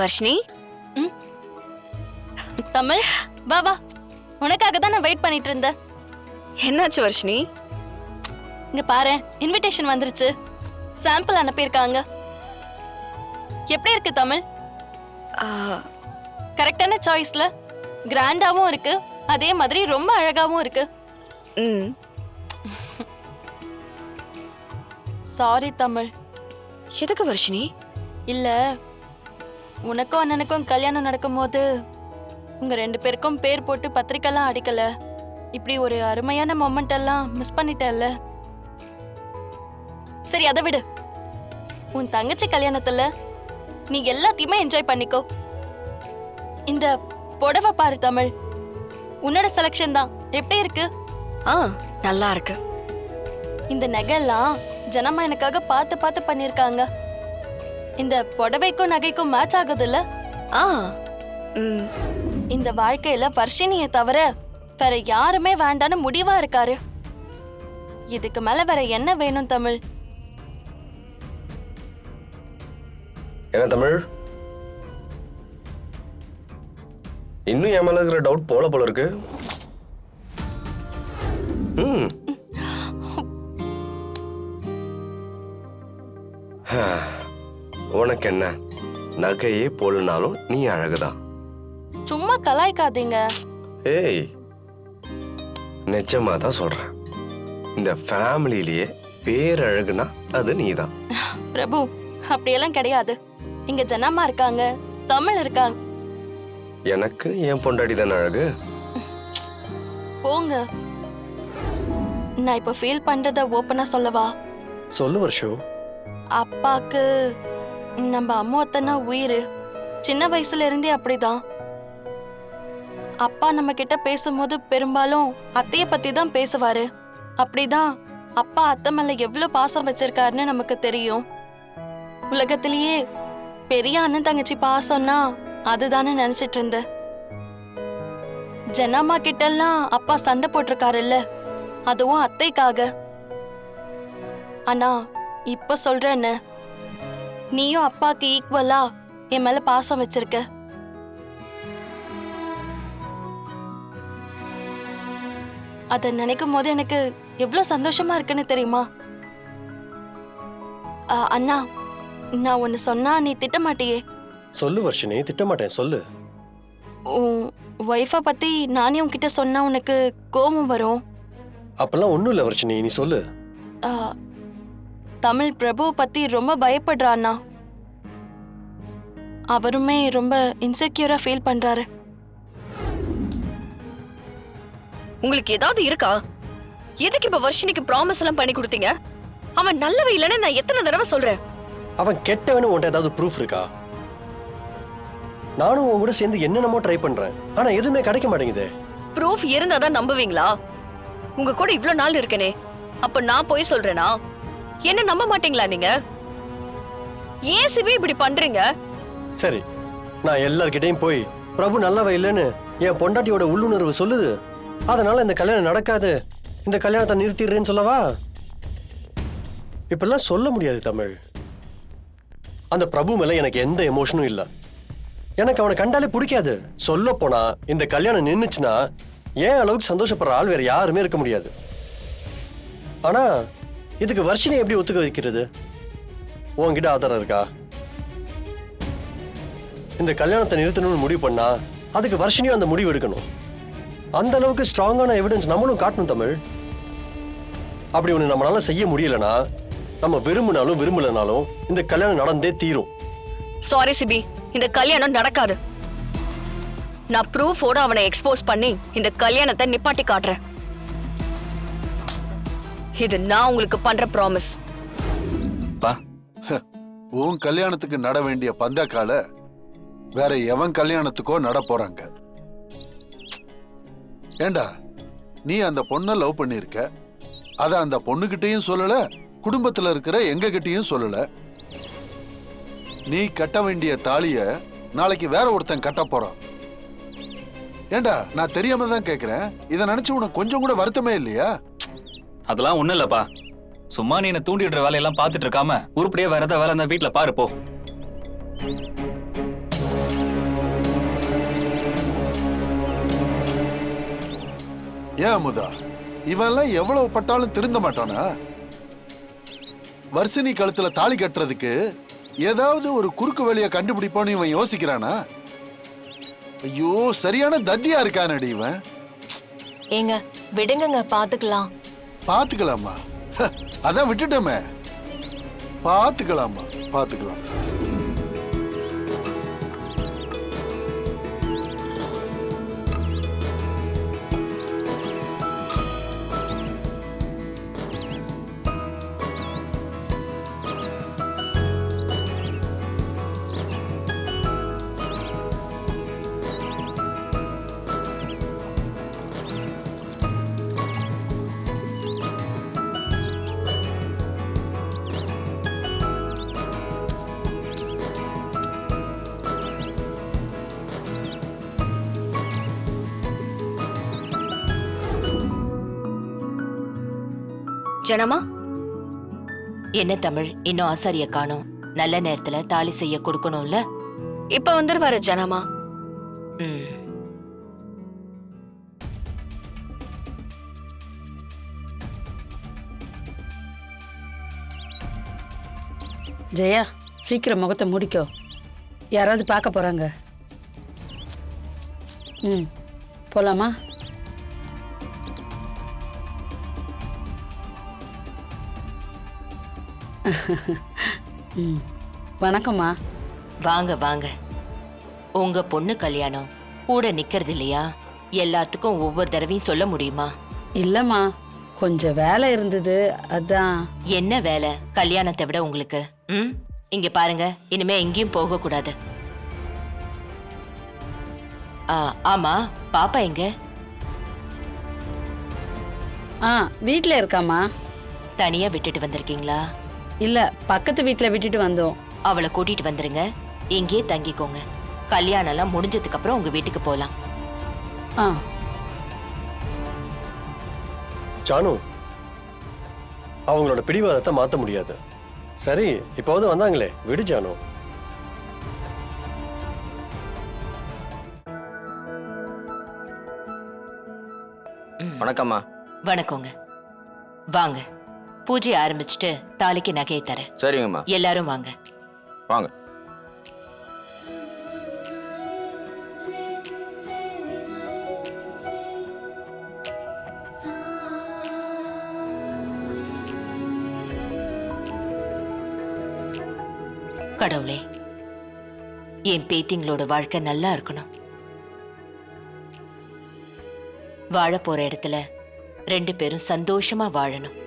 வர்ஷினி, தமிழ் வா வா, உனக்காக தான் நான் வெயிட் பண்ணிட்டு இருந்தேன். என்னாச்சு வர்ஷினி? இங்க பாரு, இன்விடேஷன் வந்துருச்சு. சாம்பிள் அனுப்பியிருக்காங்க. எப்படி இருக்கு தமிழ்? ஆ, கரெக்டான சாய்ஸ்ல கிராண்டாவும் இருக்கு, அதே மாதிரி ரொம்ப அழகாவும் இருக்கு. ம். சாரி தமிழ். எதுக்கு வர்ஷினி? இல்ல, உனக்கும் அண்ணனுக்கும் கல்யாணம் நடக்கும்போது உங்க 2 பேருக்கும் பேர் போட்டு பத்திரிக்கைலாம் அடிக்கல. இப்படி ஒரு அருமையான மொமெண்ட் எல்லாம் மிஸ் பண்ணிட்டல்ல. சரி, அதை விடு. உன் தங்கச்சி கல்யாணத்துல நீ எல்லாத்தையுமே என்ஜாய் பண்ணிக்கோ. இந்த புடவை பாரு தமிழ், உன்னோட செலக்ஷன் தான். எப்படி இருக்கு? ஆ, நல்லா இருக்கு. இந்த நகைலாம் ஜனமா எனக்காக பார்த்து பார்த்து பண்ணிருக்காங்க. இந்த புடவைக்கும் நகைக்கும் மேட்ச் ஆகுதுல்ல? ஆ, ம். இந்த வாழ்க்கையில வர்ஷினியை தவிர வேற யாருமே வேண்டான்னு முடிவா இருக்காரு. இதுக்கு மேல வேற என்ன வேணும் தமிழ்? என்ன தமிழ், இன்னும் என் மேல இருக்கிற டவுட் போல இருக்கு. ம். உனக்கு என்ன, நகையே போலனாலும் நீ அழகுதான். சும்மா கலாய்க்காதீங்க. ஏய், நிஜமா தான் சொல்றேன். இந்த ஃபேமிலியிலேயே பேரழகுனா அது நீதான். பிரபு, அப்படியெல்லாம் கிடையாது. இங்க ஜனமா இருக்காங்க, தமிழ் இருக்காங்க. எனக்கு என் பொண்டாடி தானே அழகு. போங்க. நான் இப்ப ஃபீல் பண்றத ஓப்பனா சொல்லவா? சொல்லு வருஷு. அப்பாக்கு நம்ம அம்மாத்தனா உயிர். சின்ன வயசுல இருந்தே அப்படிதான். அப்பா நம்ம கிட்ட பேசும்போது பெரும்பாலும் அத்தைய பத்தி தான் பேசுவாரு. அப்படிதான் அப்பா அத்தை மேல எவ்வளவு பாசம் வச்சிருக்காருன்னு நமக்கு தெரியும். உலகத்திலேயே பெரிய அண்ணன் தங்கச்சி பாசம்னா அதுதானே நினைச்சிட்டு இருந்த. ஜனம்மா கிட்ட எல்லாம் அப்பா சண்டை போட்டிருக்காருல்ல, அதுவும் அத்தைக்காக. ஆனா இப்ப சொல்றேன்னு, நீயும் அப்பாக்கு ஈக்குவலா என் மேல பாசம் வச்சிருக்க. அத நினைக்கும் போது எனக்கு எவ்வளவு சந்தோஷமா இருக்குன்னு தெரியுமா? அண்ணா, நான் ஒன்னு சொன்னா நீ திட்ட மாட்டியே? சொல்லு வர்ஷினி, திட்டமாட்டேன், சொல்லு. உன் ஒய்ஃபை பத்தி நானே உன்கிட்ட சொன்னா உனக்கு கோபம் வரும். அப்பெல்லாம் ஒண்ணும் இல்ல வர்ஷினி, நீ சொல்லு. ஆ, தமிழ் பிரபு பத்தி ரொம்ப பயப்படுறான்னா. அவருமே ரொம்ப இன்செக்யூரா ஃபீல் பண்றாரு. உங்களுக்கு ஏதாவது இருக்கா? எதுக்கு இப்ப வர்ஷினிக்கு ப்ராமிஸ் எல்லாம் பண்ணி கொடுத்தீங்க? அவன் நல்லவே இல்லைன்னு நான் எத்தனை தடவை சொல்றேன். அவன் கெட்டவனு உன்ட்ட ஏதாவது ப்ரூஃப் இருக்கா? நானும் உன் கூட சேர்ந்து என்னென்னமோ ட்ரை பண்றேன், ஆனா எதுவுமே கிடைக்க மாட்டேங்குதே. ப்ரூஃப் இருந்தாதான் நம்புவீங்களா? உங்க கூட இவ்ளோ நாள் இருக்கனே, அப்ப நான் போய் சொல்றேனா? என்ன நம்ப மாட்டீங்களா நீங்க? ஏன் சிபி இப்படி பண்றீங்க? சரி, நான் எல்லார்கிட்டையும் போய் பிரபு நல்லவ இல்லைன்னு என் பொண்டாட்டியோட உள்ளுணர்வு சொல்லுது, அதனால இந்த கல்யாணம் நடக்காது, இந்த கல்யாணத்தை நிறுத்திடுறேன்னு சொல்லவா? இப்பெல்லாம் சொல்ல முடியாது தமிழ். அந்த பிரபு மேல எனக்கு எந்த எமோஷனும் இல்லை. எனக்கு அவனை கண்டாலே பிடிக்காது. சொல்ல போனா இந்த கல்யாணம் நின்னுச்சுன்னா ஏன் அளவுக்கு சந்தோஷப்படுற ஆள் வேற யாருமே இருக்க முடியாது. ஆனா இதுக்கு வர்ஷினி எப்படி ஒத்துக்க வைக்கிறது? உன்கிட்ட ஆதாரம் இருக்கா? இந்த கல்யாணத்தை நிறுத்தணும்னு முடிவு பண்ணா அதுக்கு வர்ஷினியும் அந்த முடிவு எடுக்கணும். அந்த அளவுக்கு ஸ்ட்ராங்கான எவிடன்ஸ் நம்மளும் காட்டணும் தமிழ். அப்படி ஒண்ணு நம்மளால செய்ய முடியலனா, நம்ம விரும்பினாலும் விரும்பலனாலும் இந்த கல்யாணம் நடந்தே தீரும். சாரி சிபி, இந்த கல்யாணம் நடக்காது. நான் ப்ரூஃபோட அவனை எக்ஸ்போஸ் பண்ணி இந்த கல்யாணத்தை நிப்பாட்டி காட்டுறேன். இது நான் உங்களுக்கு பண்ற ப்ராமிஸ். உன் கல்யாணத்துக்கு நட வேண்டிய பந்தக்கால வேற எவன் கல்யாணத்துக்கோ நட போறாங்க. ஏண்டா, நீ அந்த பொண்ணை லவ் பண்ணிருக்க, அத அந்த பொண்ணுகிட்டையும் சொல்லல, குடும்பத்துல இருக்கிற எங்க கிட்டையும் சொல்லல. நீ கட்ட வேண்டிய தாலிய நாளைக்கு வேற ஒருத்தன் கட்ட போறான். ஏண்டா, நான் தெரியாம தான் கேக்குறேன், இதை நினைச்சு உனக்கு கொஞ்சம் கூட வருத்தமே இல்லையா? அதெல்லாம் ஒண்ணும் இல்லப்பா. சும்மா நீ என்ன தூண்டி விடுற வேலையெல்லாம் பார்த்துட்டு இருக்காம உருப்படியா வேற ஏதாவது வேலை இருந்தா வீட்டுல பாரு போ. ஏன் அமுதா, இவன்லாம் எவ்வளவு பட்டாலும் திருந்த மாட்டானா? வர்சினி கழுத்துல தாலி கட்டுறதுக்கு ஏதாவது ஒரு குறுக்கு வழியை கண்டுபிடிப்பான்னு இவன் யோசிக்கிறானா? ஐயோ, சரியான தத்தியா இருக்கானடி இவன். ஏங்க விடுங்கங்க, பாத்துக்கலாம். பாத்துக்கலாமா? அதான் விட்டுட்டோமே. பாத்துக்கலாமா? பாத்துக்கலாம். ஜனமா, என்ன தமிழ், இன்னும் ஆசாரிய காணோம். நல்ல நேரத்துல தாலி செய்ய கொடுக்கணும்ல. இப்ப வந்துருவாரு ஜனமா. ம். ஜெயா, சீக்கிரம் முகத்தை முடிக்கோ, யாராவது பார்க்க போறாங்க. ம், போலாமா? ம், வணக்கம்மா. வாங்க வாங்க. உங்க பொண்ணு கல்யாணம் கூட நிக்கிறது இல்லையா? எல்லாத்துக்கும் ஒவ்வொரு தடவையும் சொல்ல முடியுமா? இல்லைம்மா, கொஞ்சம் வேலை இருந்தது, அதான். என்ன வேலை கல்யாணத்தை விட உங்களுக்கு? ம், இங்க பாருங்க, இனிமே எங்கேயும் போக கூடாது. ஆமா, பாப்பா எங்க? வீட்டில் இருக்காம்மா. தனியா விட்டுட்டு வந்திருக்கீங்களா? இல்லை, பக்கத்து வீட்டில் விட்டுட்டு வந்தோம். அவளை கூட்டிட்டு வந்துருங்க, இங்கேயே தங்கிக்கோங்க. கல்யாணம் எல்லாம் முடிஞ்சதுக்கு அப்புறம் உங்க வீட்டுக்கு போலாம். ஆ, ஜானு, அவங்களோட பிடிவாதத்தை மாத்த முடியாது. சரி, இப்போது வந்தாங்களே, விடு ஜானு. வணக்கம்மா. வணக்கங்க. வாங்க, பூஜை ஆரம்பிச்சுட்டு தாலிக்கு நகையை தரேன். சரிங்கம்மா. எல்லாரும் வாங்க. வாங்க. கடவுளே, என் பேத்திங்களோட வாழ்க்கை நல்லா இருக்கணும். வாழ போற இடத்துல 2 பேரும் சந்தோஷமா வாழணும்.